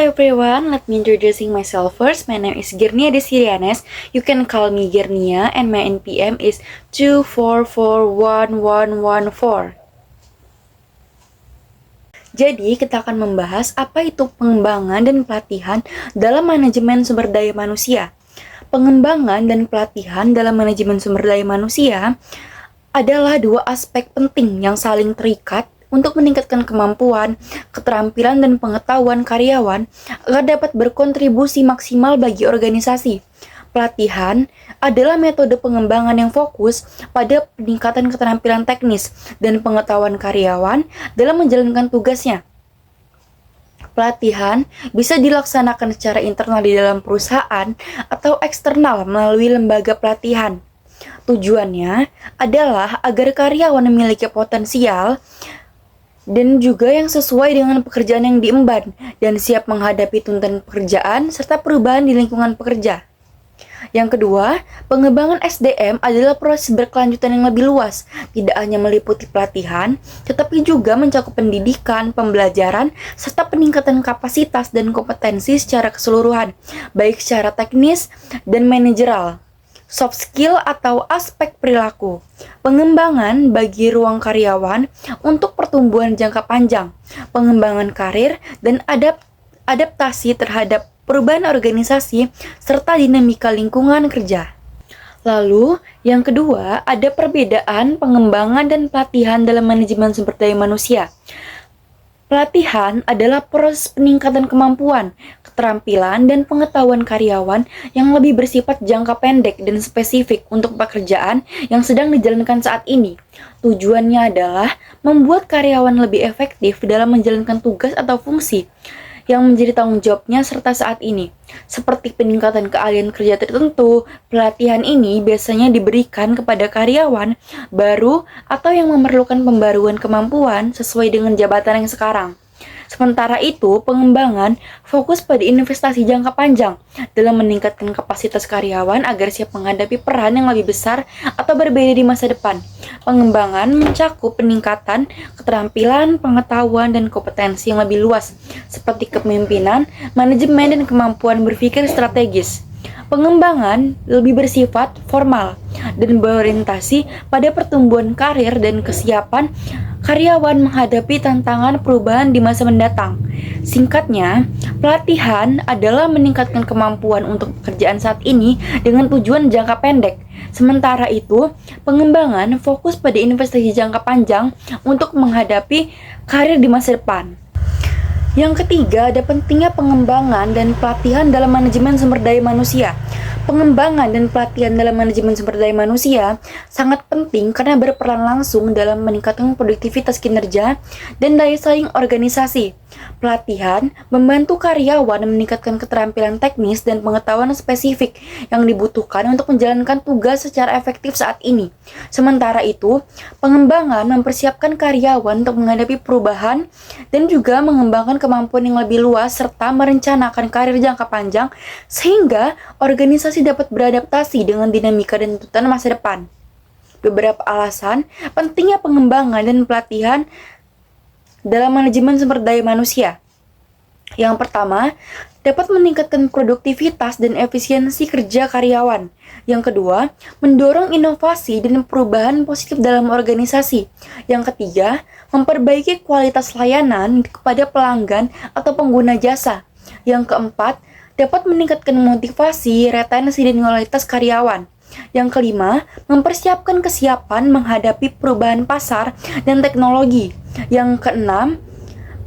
everyone, let me introducing myself first. My name is Girnia Desirianes. You can call me Girnia and my NPM is 2441114. Jadi, kita akan membahas apa itu pengembangan dan pelatihan dalam manajemen sumber daya manusia. Pengembangan dan pelatihan dalam manajemen sumber daya manusia adalah dua aspek penting yang saling terikat untuk meningkatkan kemampuan, keterampilan, dan pengetahuan karyawan agar dapat berkontribusi maksimal bagi organisasi. Pelatihan adalah metode pengembangan yang fokus pada peningkatan keterampilan teknis dan pengetahuan karyawan dalam menjalankan tugasnya. Pelatihan bisa dilaksanakan secara internal di dalam perusahaan atau eksternal melalui lembaga pelatihan. Tujuannya adalah agar karyawan memiliki potensial dan juga yang sesuai dengan pekerjaan yang diemban dan siap menghadapi tuntutan pekerjaan serta perubahan di lingkungan pekerja. Yang kedua, pengembangan SDM adalah proses berkelanjutan yang lebih luas, tidak hanya meliputi pelatihan, tetapi juga mencakup pendidikan, pembelajaran, serta peningkatan kapasitas dan kompetensi secara keseluruhan, baik secara teknis dan manajerial, soft skill atau aspek perilaku, pengembangan bagi ruang karyawan untuk pertumbuhan jangka panjang, pengembangan karir, dan adaptasi terhadap perubahan organisasi, serta dinamika lingkungan kerja. Lalu, yang kedua, ada perbedaan pengembangan dan pelatihan dalam manajemen sumber daya manusia. Pelatihan adalah proses peningkatan kemampuan, keterampilan, dan pengetahuan karyawan yang lebih bersifat jangka pendek dan spesifik untuk pekerjaan yang sedang dijalankan saat ini. Tujuannya adalah membuat karyawan lebih efektif dalam menjalankan tugas atau fungsi yang menjadi tanggung jawabnya serta saat ini. Seperti peningkatan keahlian kerja tertentu, pelatihan ini biasanya diberikan kepada karyawan baru atau yang memerlukan pembaruan kemampuan sesuai dengan jabatan yang sekarang. Sementara itu, pengembangan fokus pada investasi jangka panjang dalam meningkatkan kapasitas karyawan agar siap menghadapi peran yang lebih besar atau berbeda di masa depan. Pengembangan mencakup peningkatan keterampilan, pengetahuan, dan kompetensi yang lebih luas, seperti kepemimpinan, manajemen, dan kemampuan berpikir strategis. Pengembangan lebih bersifat formal dan berorientasi pada pertumbuhan karir dan kesiapan karyawan menghadapi tantangan perubahan di masa mendatang. Singkatnya, pelatihan adalah meningkatkan kemampuan untuk pekerjaan saat ini dengan tujuan jangka pendek. Sementara itu, pengembangan fokus pada investasi jangka panjang untuk menghadapi karir di masa depan. Yang ketiga, ada pentingnya pengembangan dan pelatihan dalam manajemen sumber daya manusia. Pengembangan dan pelatihan dalam manajemen sumber daya manusia sangat penting karena berperan langsung dalam meningkatkan produktivitas kinerja dan daya saing organisasi. Pelatihan membantu karyawan meningkatkan keterampilan teknis dan pengetahuan spesifik yang dibutuhkan untuk menjalankan tugas secara efektif saat ini. Sementara itu, pengembangan mempersiapkan karyawan untuk menghadapi perubahan dan juga mengembangkan kemampuan yang lebih luas serta merencanakan karir jangka panjang sehingga organisasi dapat beradaptasi dengan dinamika dan tuntutan masa depan. Beberapa alasan pentingnya pengembangan dan pelatihan dalam manajemen sumber daya manusia. Yang pertama, dapat meningkatkan produktivitas dan efisiensi kerja karyawan. Yang kedua, mendorong inovasi dan perubahan positif dalam organisasi. Yang ketiga, memperbaiki kualitas layanan kepada pelanggan atau pengguna jasa. Yang keempat, dapat meningkatkan motivasi, retensi, dan loyalitas karyawan. Yang kelima, mempersiapkan kesiapan menghadapi perubahan pasar dan teknologi. Yang keenam,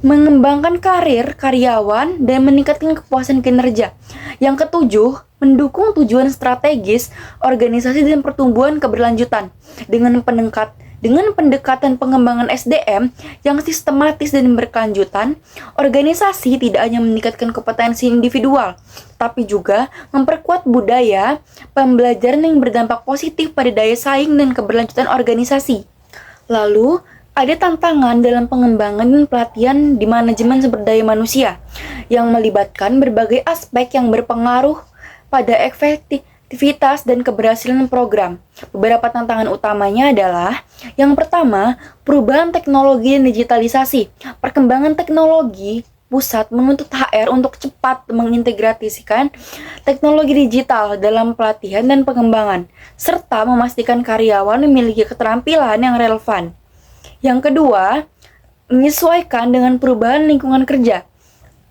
mengembangkan karir karyawan dan meningkatkan kepuasan kinerja. Yang ketujuh, mendukung tujuan strategis organisasi dan pertumbuhan keberlanjutan dengan pendekatan pengembangan SDM yang sistematis dan berkelanjutan. Organisasi tidak hanya meningkatkan kompetensi individual, tapi juga memperkuat budaya pembelajaran yang berdampak positif pada daya saing dan keberlanjutan organisasi. Lalu, ada tantangan dalam pengembangan dan pelatihan di manajemen sumber daya manusia yang melibatkan berbagai aspek yang berpengaruh pada efektivitas dan keberhasilan program. Beberapa tantangan utamanya adalah yang pertama, perubahan teknologi dan digitalisasi. Perkembangan teknologi pusat menuntut HR untuk cepat mengintegrasikan teknologi digital dalam pelatihan dan pengembangan, serta memastikan karyawan memiliki keterampilan yang relevan. Yang kedua, menyesuaikan dengan perubahan lingkungan kerja.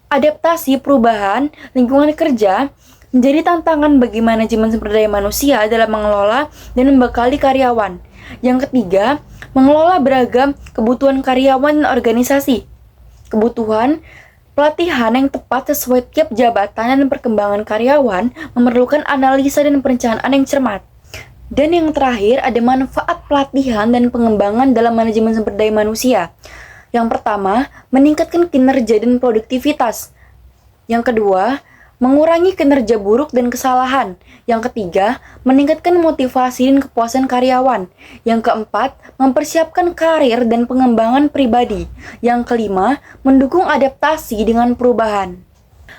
Adaptasi perubahan lingkungan kerja menjadi tantangan bagi manajemen sumber daya manusia dalam mengelola dan membekali karyawan. Yang ketiga, mengelola beragam kebutuhan karyawan dan organisasi. Kebutuhan pelatihan yang tepat sesuai tiap jabatan dan perkembangan karyawan memerlukan analisa dan perencanaan yang cermat. Dan yang terakhir, ada manfaat pelatihan dan pengembangan dalam manajemen sumber daya manusia. Yang pertama, meningkatkan kinerja dan produktivitas. Yang kedua, mengurangi kinerja buruk dan kesalahan. Yang ketiga, meningkatkan motivasi dan kepuasan karyawan. Yang keempat, mempersiapkan karir dan pengembangan pribadi. Yang kelima, mendukung adaptasi dengan perubahan.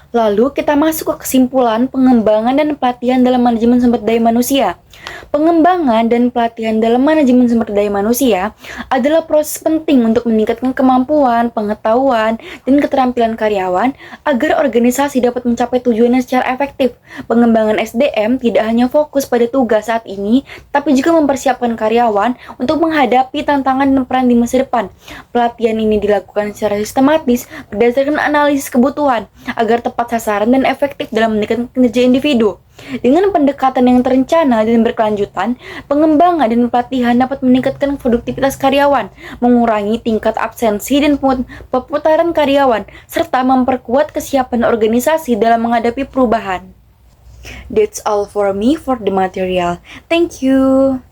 Lalu kita masuk ke kesimpulan pengembangan dan pelatihan dalam manajemen sumber daya manusia. Pengembangan dan pelatihan dalam manajemen sumber daya manusia adalah proses penting untuk meningkatkan kemampuan, pengetahuan, dan keterampilan karyawan agar organisasi dapat mencapai tujuannya secara efektif. Pengembangan SDM tidak hanya fokus pada tugas saat ini, tapi juga mempersiapkan karyawan untuk menghadapi tantangan dan peran di masa depan. Pelatihan ini dilakukan secara sistematis berdasarkan analisis kebutuhan agar tepat sasaran dan efektif dalam meningkatkan kinerja individu. Dengan pendekatan yang terencana dan berkelanjutan, pengembangan dan pelatihan dapat meningkatkan produktivitas karyawan, mengurangi tingkat absensi dan perputaran karyawan, serta memperkuat kesiapan organisasi dalam menghadapi perubahan. That's all for me for the material. Thank you.